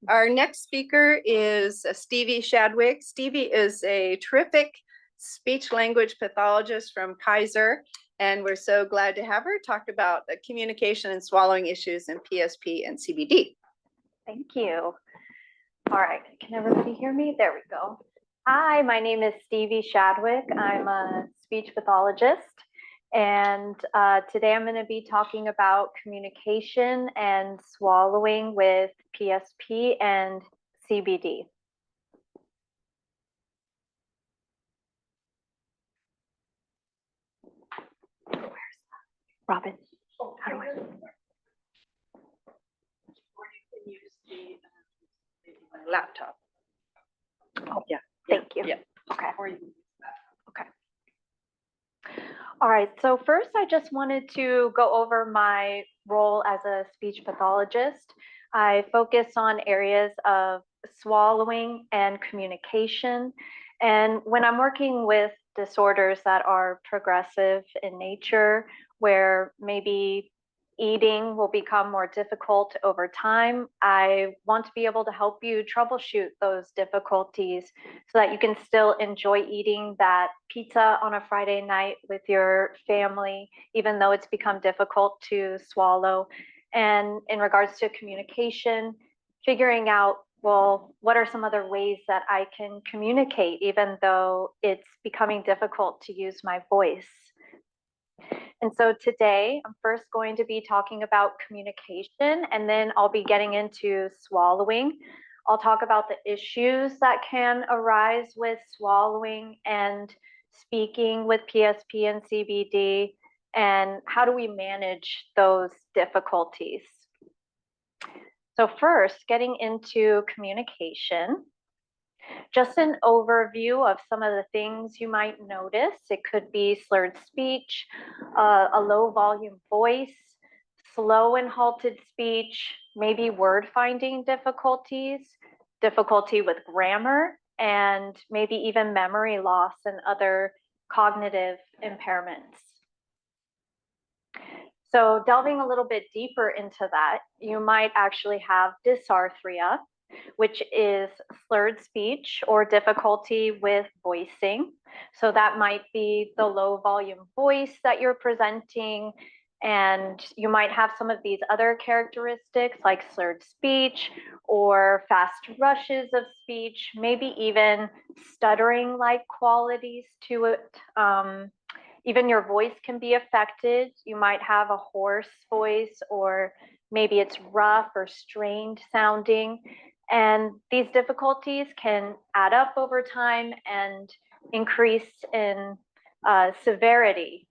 Our next speaker is Stevy Shadwick. Stevy is a terrific speech language pathologist from Kaiser, and we're so glad to have her talk about the communication and swallowing issues in PSP and CBD. Thank you. All right, can everybody hear me? There we go. Hi, my name is Stevy Shadwick. I'm a speech pathologist, and today I'm going to be talking about communication and swallowing with PSP and CBD. Where's Robin? How do I? Or you can use the laptop. Oh, yeah. Thank you. Yeah. Okay. Or you can use that. Okay. All right. So first, I just wanted to go over my role as a speech pathologist. I focus on areas of swallowing and communication. And when I'm working with disorders that are progressive in nature, where maybe eating will become more difficult over time, I want to be able to help you troubleshoot those difficulties so that you can still enjoy eating that pizza on a Friday night with your family, even though it's become difficult to swallow. And in regards to communication, figuring out, well, what are some other ways that I can communicate, even though it's becoming difficult to use my voice? And so today, I'm first going to be talking about communication, and then I'll be getting into swallowing. I'll talk about the issues that can arise with swallowing and speaking with PSP and CBD, and how do we manage those difficulties. So first, getting into communication. Just an overview of some of the things you might notice. It could be slurred speech, a low volume voice, slow and halted speech, maybe word finding difficulties, difficulty with grammar, and maybe even memory loss and other cognitive impairments. So delving a little bit deeper into that, you might actually have dysarthria, which is slurred speech or difficulty with voicing. So that might be the low volume voice that you're presenting, and you might have some of these other characteristics like slurred speech or fast rushes of speech, maybe even stuttering-like qualities to it. Even your voice can be affected. You might have a hoarse voice, or maybe it's rough or strained sounding. And these difficulties can add up over time and increase in severity.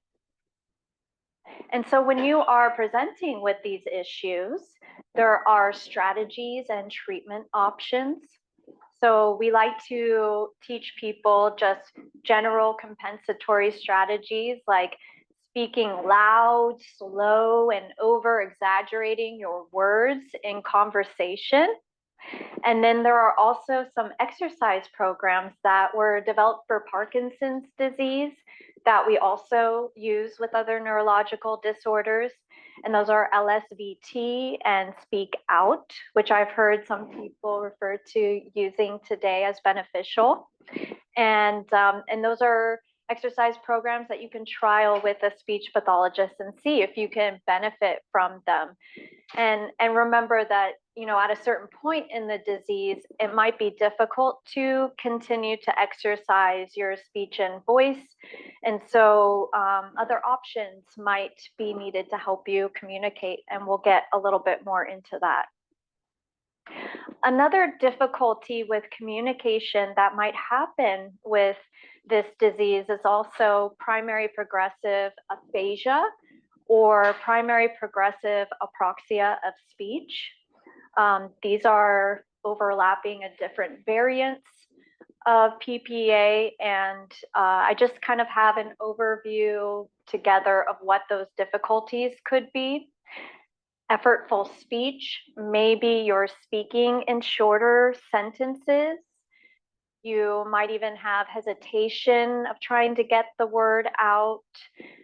And so when you are presenting with these issues, there are strategies and treatment options. So we like to teach people just general compensatory strategies like speaking loud, slow, and over exaggerating your words in conversation. And then there are also some exercise programs that were developed for Parkinson's disease that we also use with other neurological disorders. And those are LSVT and Speak Out, which I've heard some people refer to using today as beneficial. And those are exercise programs that you can trial with a speech pathologist and see if you can benefit from them. And remember that, you know, at a certain point in the disease, it might be difficult to continue to exercise your speech and voice. And so other options might be needed to help you communicate, and we'll get a little bit more into that. Another difficulty with communication that might happen with this disease is also primary progressive aphasia or primary progressive apraxia of speech. These are overlapping and different variants of PPA, and I just kind of have an overview together of what those difficulties could be. Effortful speech, maybe you're speaking in shorter sentences. You might even have hesitation of trying to get the word out,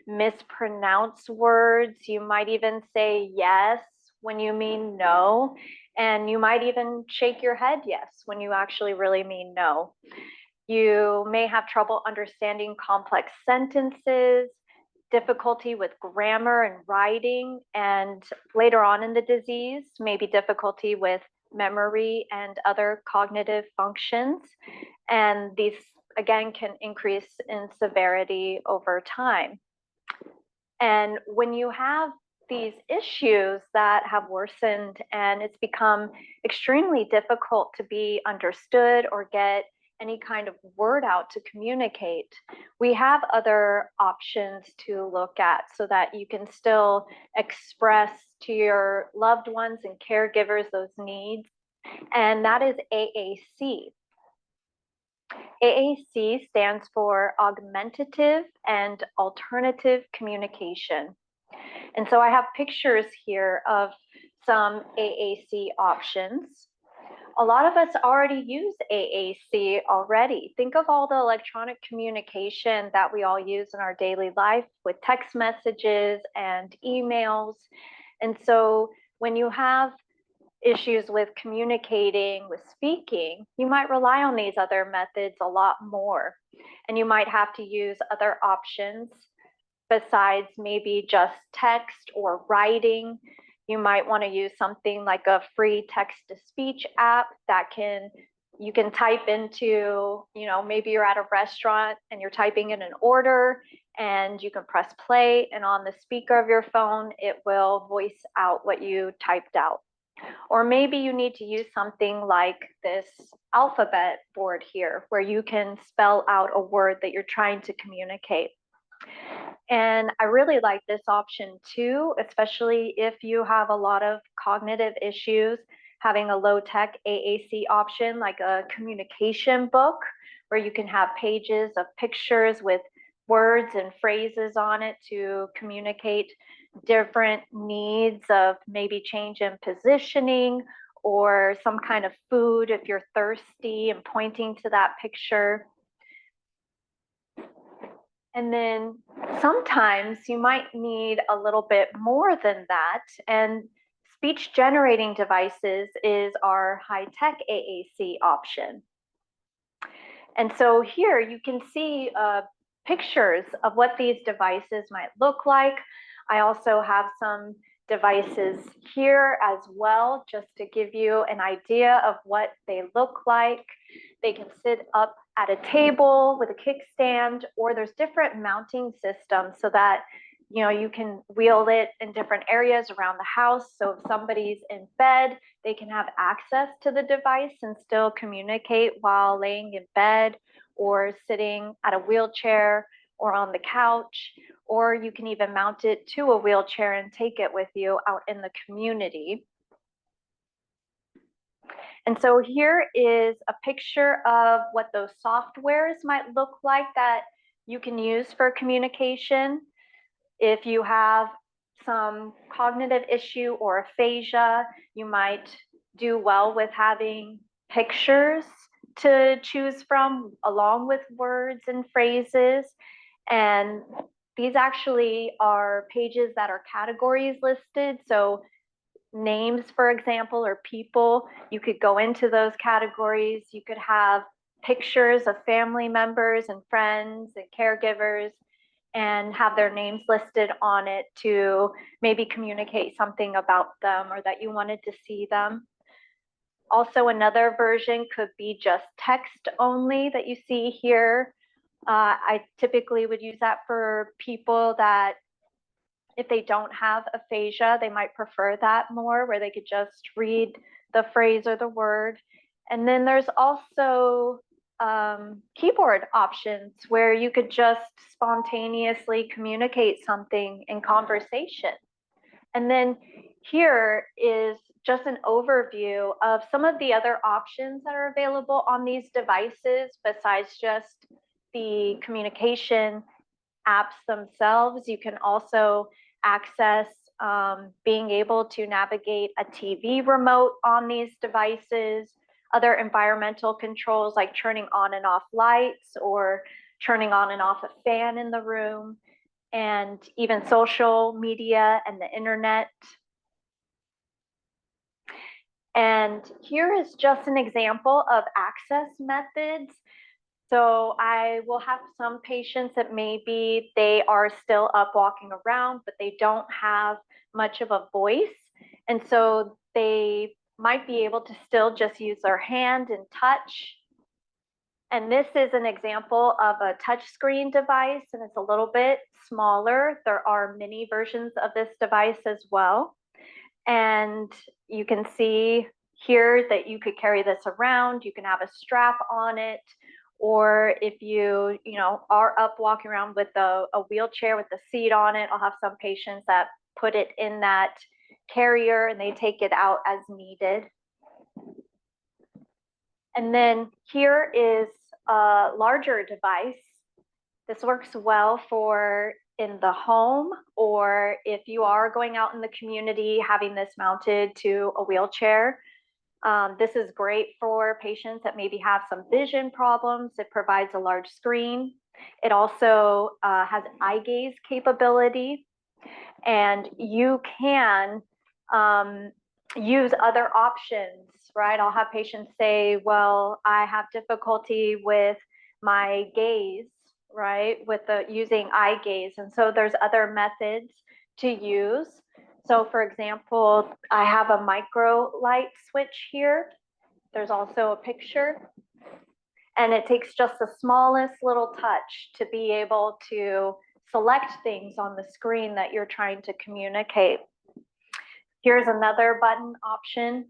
mispronounce words. You might even say yes when you mean no, and you might even shake your head yes when you actually really mean no. You may have trouble understanding complex sentences, difficulty with grammar and writing, and later on in the disease, maybe difficulty with memory and other cognitive functions. And these, again, can increase in severity over time. And when you have these issues that have worsened and it's become extremely difficult to be understood or get any kind of word out to communicate, we have other options to look at so that you can still express to your loved ones and caregivers those needs. And that is AAC. AAC stands for Augmentative and Alternative Communication. And so I have pictures here of some AAC options. A lot of us already use AAC already. Think of all the electronic communication that we all use in our daily life with text messages and emails. And so when you have issues with communicating, with speaking, you might rely on these other methods a lot more. And you might have to use other options besides maybe just text or writing. You might want to use something like a free text-to-speech app that you can type into, maybe you're at a restaurant and you're typing in an order and you can press play, and on the speaker of your phone, it will voice out what you typed out. Or maybe you need to use something like this alphabet board here, where you can spell out a word that you're trying to communicate. And I really like this option too, especially if you have a lot of cognitive issues, having a low-tech AAC option like a communication book, where you can have pages of pictures with words and phrases on it to communicate different needs of maybe change in positioning or some kind of food if you're thirsty and pointing to that picture. And then sometimes you might need a little bit more than that. And speech generating devices is our high-tech AAC option. And so here you can see pictures of what these devices might look like. I also have some devices here as well, just to give you an idea of what they look like. They can sit up at a table with a kickstand, or there's different mounting systems so that you can wheel it in different areas around the house. So if somebody's in bed, they can have access to the device and still communicate while laying in bed or sitting at a wheelchair or on the couch, or you can even mount it to a wheelchair and take it with you out in the community. And so here is a picture of what those softwares might look like that you can use for communication. If you have some cognitive issue or aphasia, you might do well with having pictures to choose from along with words and phrases. And these actually are pages that are categories listed. So names, for example, or people, you could go into those categories. You could have pictures of family members and friends and caregivers and have their names listed on it to maybe communicate something about them or that you wanted to see them. Also, another version could be just text only that you see here. I typically would use that for people that, if they don't have aphasia, they might prefer that more, where they could just read the phrase or the word. And then there's also keyboard options where you could just spontaneously communicate something in conversation. And then here is just an overview of some of the other options that are available on these devices besides just the communication apps themselves. You can also access being able to navigate a TV remote on these devices, other environmental controls like turning on and off lights or turning on and off a fan in the room, and even social media and the internet. And here is just an example of access methods. So I will have some patients that maybe they are still up walking around, but they don't have much of a voice. And so they might be able to still just use their hand and touch. And this is an example of a touchscreen device, and it's a little bit smaller. There are mini versions of this device as well. And you can see here that you could carry this around. You can have a strap on it. Or if you are up walking around with a wheelchair with a seat on it, I'll have some patients that put it in that carrier and they take it out as needed. And then here is a larger device. This works well for in the home, or if you are going out in the community, having this mounted to a wheelchair. This is great for patients that maybe have some vision problems. It provides a large screen. It also has eye gaze capability, and you can use other options, right? I'll have patients say, well, I have difficulty with my gaze, right? With using eye gaze. And so there's other methods to use. So for example, I have a micro light switch here. There's also a picture. And it takes just the smallest little touch to be able to select things on the screen that you're trying to communicate. Here's another button option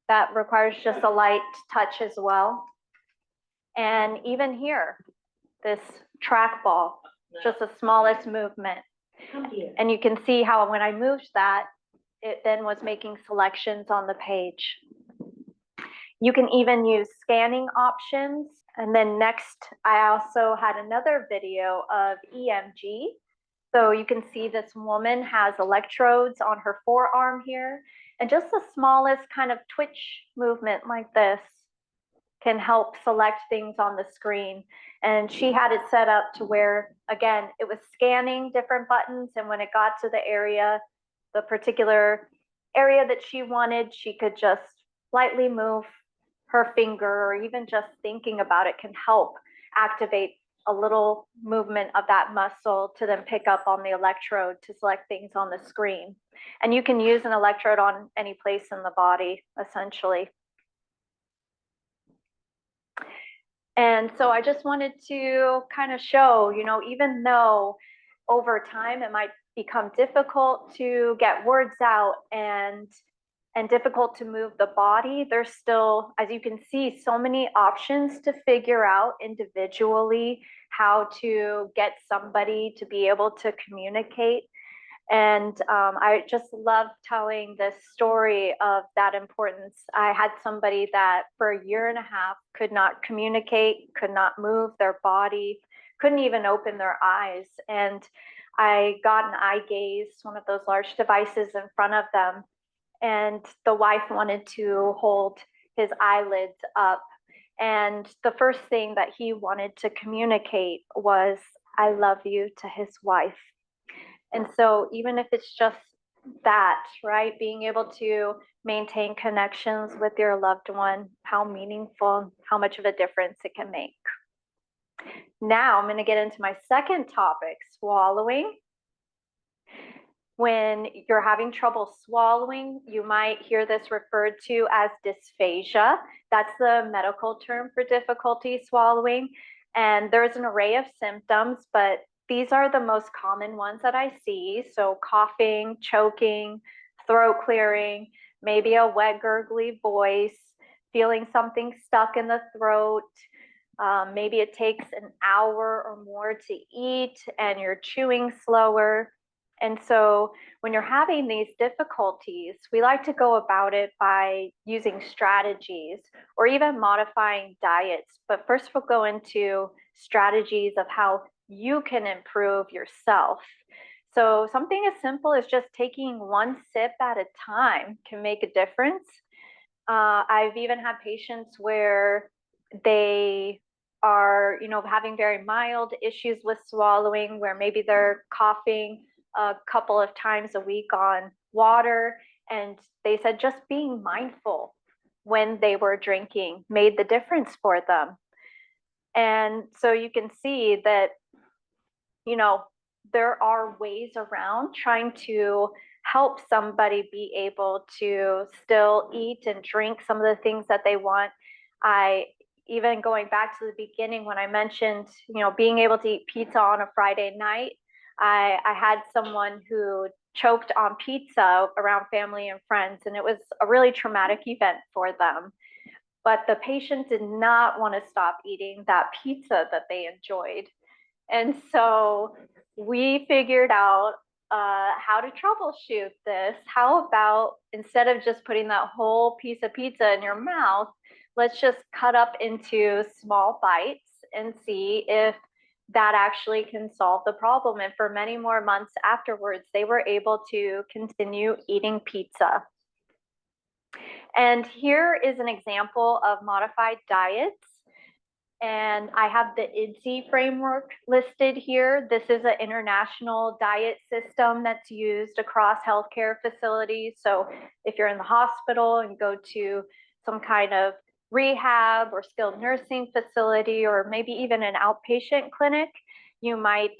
that requires just a light touch as well. And even here, this trackball, just the smallest movement. And you can see how when I moved that, it then was making selections on the page. You can even use scanning options. And then next, I also had another video of EMG. So you can see this woman has electrodes on her forearm here, and just the smallest kind of twitch movement like this can help select things on the screen. And she had it set up to where, again, it was scanning different buttons, and when it got to the particular area that she wanted, she could just slightly move her finger, or even just thinking about it can help activate a little movement of that muscle to then pick up on the electrode to select things on the screen. And you can use an electrode on any place in the body, essentially. And so I just wanted to kind of show, even though over time it might become difficult to get words out and difficult to move the body, there's still, as you can see, so many options to figure out individually how to get somebody to be able to communicate. And I just love telling this story of that importance. I had somebody that for a year and a half could not communicate, could not move their body, couldn't even open their eyes. And I got an eye gaze, one of those large devices in front of them. And the wife wanted to hold his eyelids up. And the first thing that he wanted to communicate was, I love you, to his wife. And so even if it's just that, right, being able to maintain connections with your loved one, how meaningful, how much of a difference it can make. Now I'm going to get into my second topic, swallowing. When you're having trouble swallowing, you might hear this referred to as dysphagia. That's the medical term for difficulty swallowing. And there's an array of symptoms, but these are the most common ones that I see. So coughing, choking, throat clearing, maybe a wet, gurgly voice, feeling something stuck in the throat. Maybe it takes an hour or more to eat and you're chewing slower. And so when you're having these difficulties, we like to go about it by using strategies or even modifying diets. But first we'll go into strategies of how you can improve yourself. So something as simple as just taking one sip at a time can make a difference. I've even had patients where they are, having very mild issues with swallowing, where maybe they're coughing a couple of times a week on water. And they said just being mindful when they were drinking made the difference for them. And so you can see that, you know, there are ways around trying to help somebody be able to still eat and drink some of the things that they want. Even going back to the beginning when I mentioned, you know, being able to eat pizza on a Friday night, I had someone who choked on pizza around family and friends, and it was a really traumatic event for them. But the patient did not want to stop eating that pizza that they enjoyed. And so we figured out how to troubleshoot this. How about instead of just putting that whole piece of pizza in your mouth, let's just cut up into small bites and see if that actually can solve the problem. And for many more months afterwards, they were able to continue eating pizza. And here is an example of modified diets. And I have the IDSI framework listed here. This is an international diet system that's used across healthcare facilities. So if you're in the hospital and go to some kind of rehab or skilled nursing facility, or maybe even an outpatient clinic, you might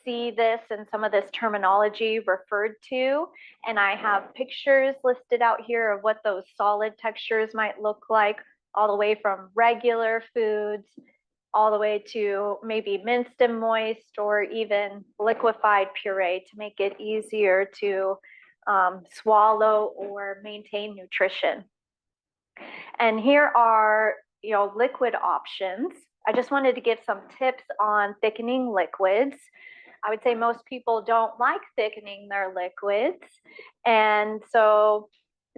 see this and some of this terminology referred to. And I have pictures listed out here of what those solid textures might look like, all the way from regular foods, all the way to maybe minced and moist, or even liquefied puree to make it easier to swallow or maintain nutrition. And here are, you know, liquid options. I just wanted to give some tips on thickening liquids. I would say most people don't like thickening their liquids. And so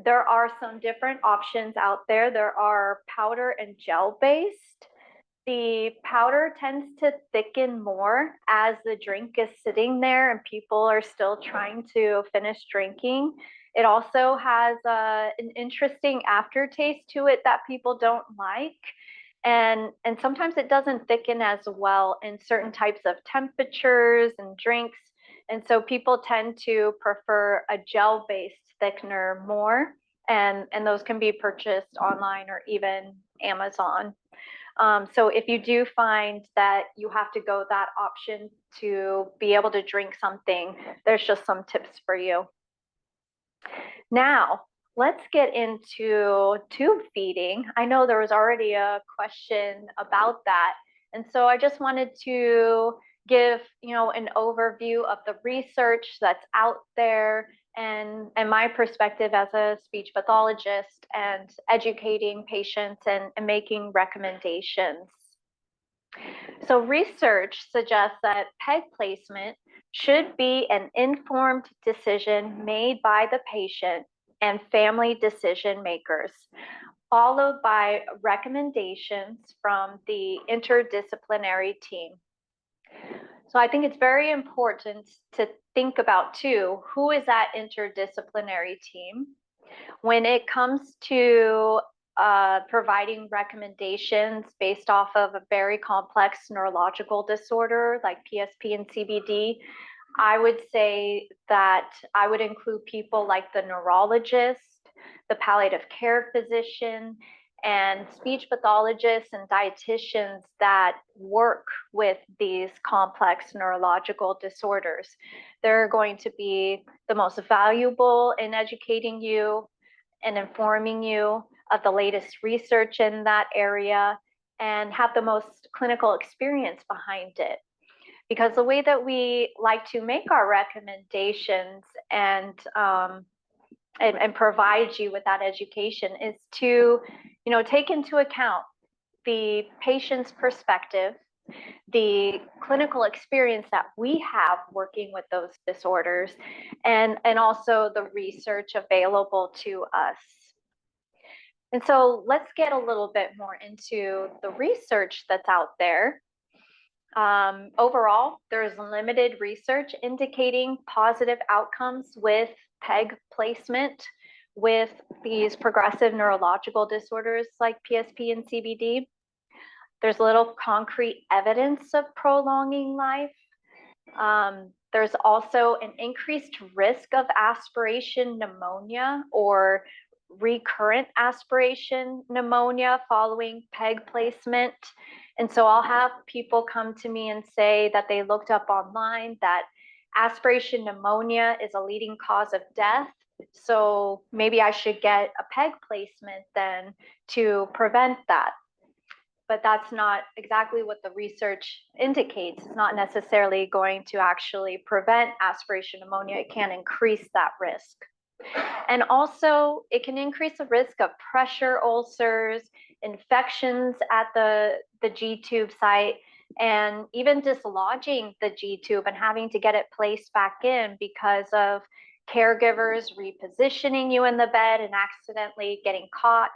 there are some different options out there. There are powder and gel based. The powder tends to thicken more as the drink is sitting there and people are still trying to finish drinking. It also has an interesting aftertaste to it that people don't like. And sometimes it doesn't thicken as well in certain types of temperatures and drinks. And so people tend to prefer a gel-based thickener more. And those can be purchased online or even Amazon. So if you do find that you have to go that option to be able to drink something, there's just some tips for you. Now, let's get into tube feeding. I know there was already a question about that. And so I just wanted to give, you know, an overview of the research that's out there and my perspective as a speech pathologist and educating patients and making recommendations. So research suggests that PEG placement should be an informed decision made by the patient and family decision makers, followed by recommendations from the interdisciplinary team. So I think it's very important to think about too, who is that interdisciplinary team? When it comes to providing recommendations based off of a very complex neurological disorder like PSP and CBD, I would say that I would include people like the neurologist, the palliative care physician, and speech pathologists and dietitians that work with these complex neurological disorders. They're going to be the most valuable in educating you and informing you of the latest research in that area and have the most clinical experience behind it. Because the way that we like to make our recommendations and provide you with that education is to, you know, take into account the patient's perspective, the clinical experience that we have working with those disorders, and also the research available to us. And so let's get a little bit more into the research that's out there. Overall, there's limited research indicating positive outcomes with PEG placement with these progressive neurological disorders like PSP and CBD. There's little concrete evidence of prolonging life. There's also an increased risk of aspiration pneumonia or recurrent aspiration pneumonia following PEG placement. And so I'll have people come to me and say that they looked up online that aspiration pneumonia is a leading cause of death. So maybe I should get a PEG placement then to prevent that. But that's not exactly what the research indicates. It's not necessarily going to actually prevent aspiration pneumonia. It can increase that risk. And also, it can increase the risk of pressure ulcers, infections at the G-tube site, and even dislodging the G-tube and having to get it placed back in because of caregivers repositioning you in the bed and accidentally getting caught,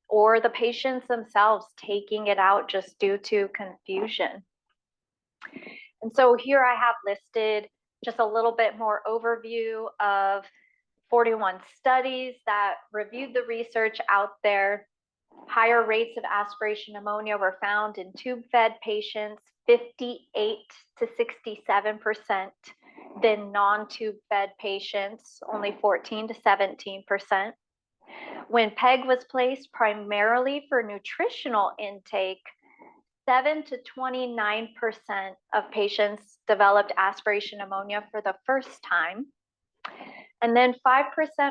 or the patients themselves taking it out just due to confusion. And so here I have listed just a little bit more overview of 41 studies that reviewed the research out there. Higher rates of aspiration pneumonia were found in tube-fed patients, 58 to 67%, than non-tube-fed patients, only 14 to 17%. When PEG was placed primarily for nutritional intake, 7 to 29% of patients developed aspiration pneumonia for the first time. And then 5%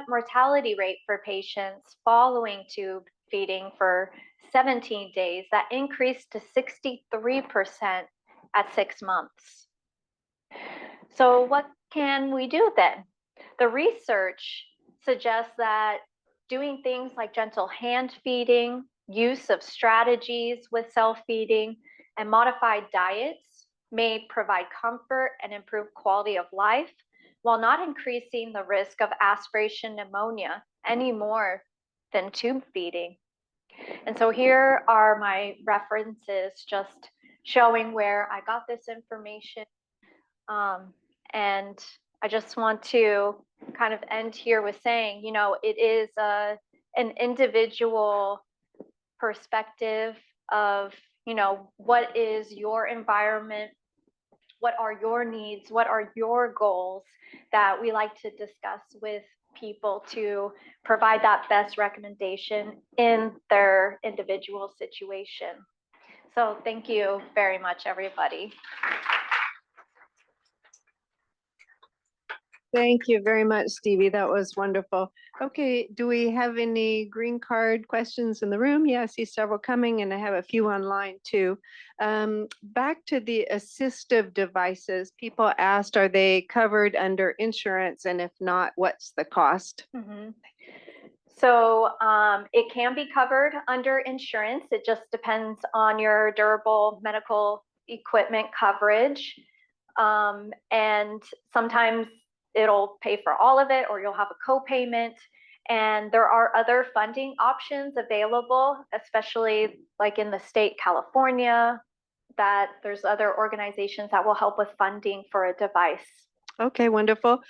mortality rate for patients following tube feeding for 17 days. That increased to 63% at 6 months. So what can we do then? The research suggests that doing things like gentle hand feeding, use of strategies with self-feeding, and modified diets may provide comfort and improve quality of life while not increasing the risk of aspiration pneumonia any more than tube feeding. And so here are my references just showing where I got this information. And I just want to kind of end here with saying, you know, it is an individual perspective of, you know, what is your environment, what are your needs, what are your goals that we like to discuss with people to provide that best recommendation in their individual situation. So thank you very much, everybody. Thank you very much, Stevie. That was wonderful. Okay, do we have any green card questions in the room? Yeah, I see several coming, and I have a few online too. Back to the assistive devices, people asked, are they covered under insurance? And if not, what's the cost? Mm-hmm. So it can be covered under insurance. It just depends on your durable medical equipment coverage. And sometimes it'll pay for all of it, or you'll have a co-payment. And there are other funding options available, especially like in the state California, that there's other organizations that will help with funding for a device. Okay, wonderful.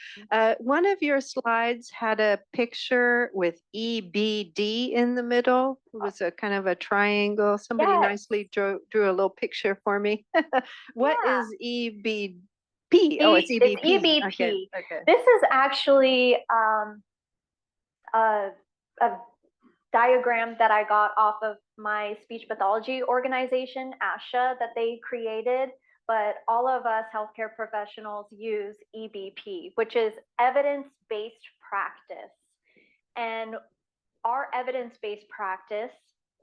One of your slides had a picture with EBD in the middle. It was a kind of a triangle. Somebody Yes. nicely drew a little picture for me. What is EBD? Oh, it's EBP. It's EBP. Okay. This is actually a diagram that I got off of my speech pathology organization, ASHA, that they created. But all of us healthcare professionals use EBP, which is evidence-based practice. And our evidence-based practice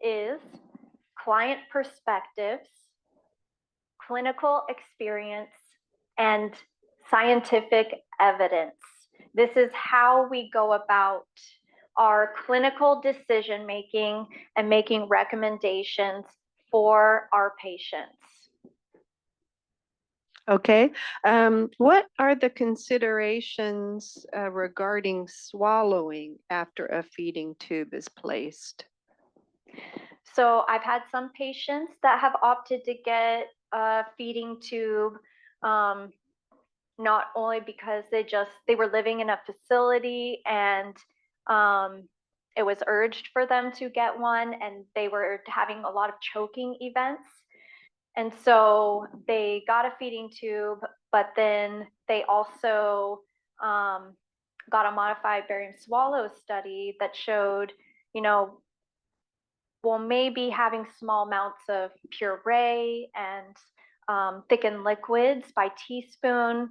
is client perspectives, clinical experience, and scientific evidence. This is how we go about our clinical decision making and making recommendations for our patients. Okay. What are the considerations regarding swallowing after a feeding tube is placed? So I've had some patients that have opted to get a feeding tube, not only because they were living in a facility and it was urged for them to get one, and they were having a lot of choking events. And so they got a feeding tube, but then they also got a modified barium swallow study that showed, you know, well, maybe having small amounts of puree and thickened liquids by teaspoon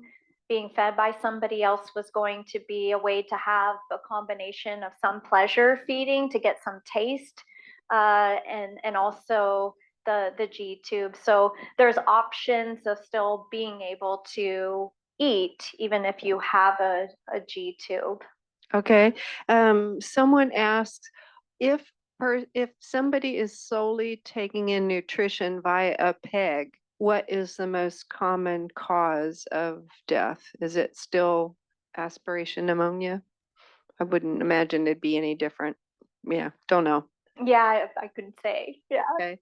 being fed by somebody else was going to be a way to have a combination of some pleasure feeding to get some taste and also the G tube. So there's options of still being able to eat even if you have a G tube. Okay. Someone asks if somebody is solely taking in nutrition via a PEG, what is the most common cause of death? Is it still aspiration pneumonia? I wouldn't imagine it'd be any different. Yeah, don't know. Yeah, I couldn't say. Yeah. Okay.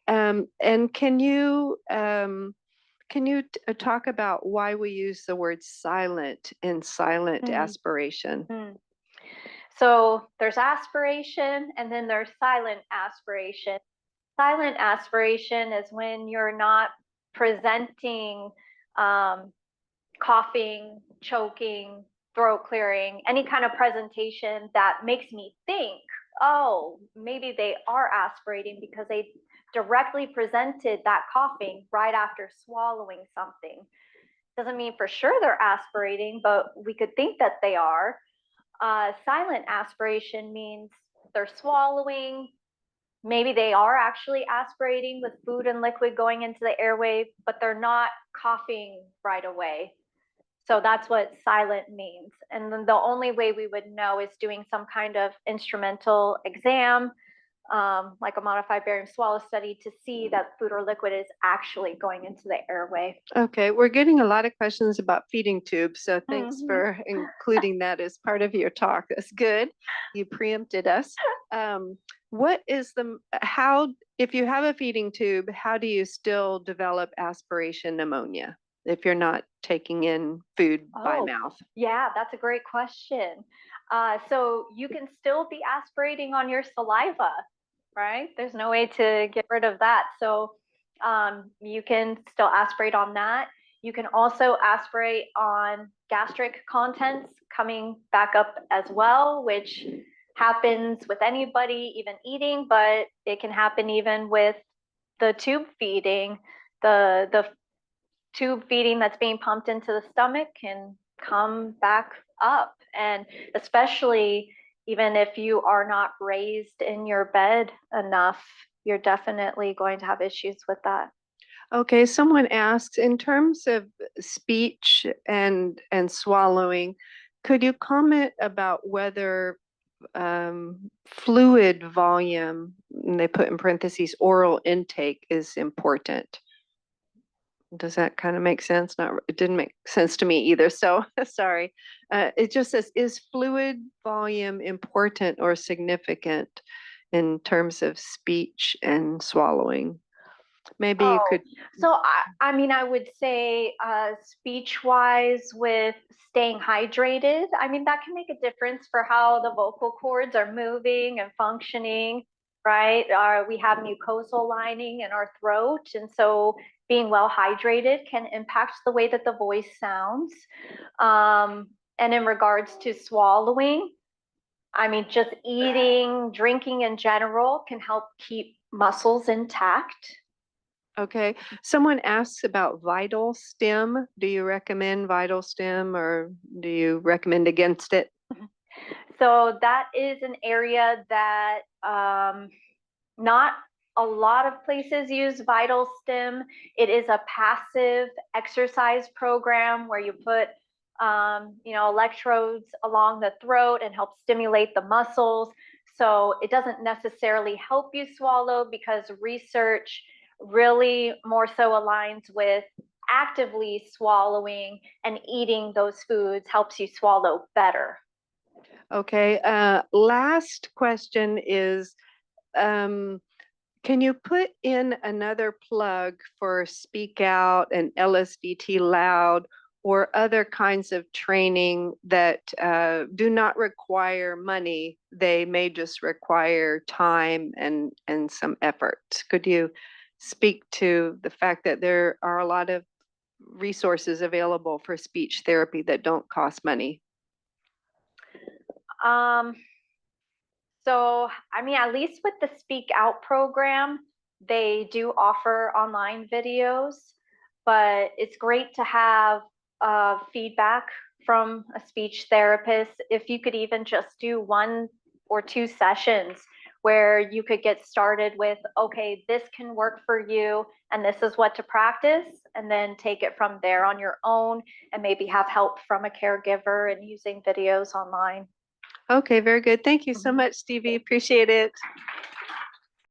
And can you talk about why we use the word silent in silent aspiration? So there's aspiration and then there's silent aspiration. Silent aspiration is when you're not presenting coughing, choking, throat clearing, any kind of presentation that makes me think, oh, maybe they are aspirating because they directly presented that coughing right after swallowing something. Doesn't mean for sure they're aspirating, but we could think that they are. Silent aspiration means they're swallowing. Maybe they are actually aspirating with food and liquid going into the airway, but they're not coughing right away. So that's what silent means. And then the only way we would know is doing some kind of instrumental exam, like a modified barium swallow study to see that food or liquid is actually going into the airway. Okay, we're getting a lot of questions about feeding tubes, so thanks for including that as part of your talk. That's good. You preempted us. What is if you have a feeding tube, how do you still develop aspiration pneumonia if you're not taking in food by mouth? Yeah, that's a great question. So you can still be aspirating on your saliva, right? There's no way to get rid of that. So you can still aspirate on that. You can also aspirate on gastric contents coming back up as well, which happens with anybody, even eating, but it can happen even with the tube feeding. The tube feeding that's being pumped into the stomach can come back up. And especially even if you are not raised in your bed enough, you're definitely going to have issues with that. Okay, someone asks, in terms of speech and swallowing, could you comment about whether fluid volume, and they put in parentheses, oral intake is important? Does that kind of make sense? It didn't make sense to me either, so sorry. It just says, is fluid volume important or significant in terms of speech and swallowing? Maybe you could. So I mean, I would say speech-wise with staying hydrated, I mean, that can make a difference for how the vocal cords are moving and functioning, right? We have mucosal lining in our throat, and so being well hydrated can impact the way that the voice sounds. And in regards to swallowing, I mean, just eating, drinking in general can help keep muscles intact. Okay. Someone asks about Vital Stem. Do you recommend Vital Stem or do you recommend against it? So that is an area that not a lot of places use Vital Stem. It is a passive exercise program where you put electrodes along the throat and help stimulate the muscles. So it doesn't necessarily help you swallow because research really more so aligns with actively swallowing, and eating those foods helps you swallow better. Okay. Last question is, can you put in another plug for Speak Out and LSDT Loud or other kinds of training that do not require money? They may just require time and some effort. Could you speak to the fact that there are a lot of resources available for speech therapy that don't cost money? So, I mean, at least with the Speak Out program, they do offer online videos, but it's great to have feedback from a speech therapist. If you could even just do 1 or 2 sessions where you could get started with, okay, this can work for you, and this is what to practice, and then take it from there on your own, and maybe have help from a caregiver and using videos online. Okay, very good. Thank you so much, Stevie. Appreciate it.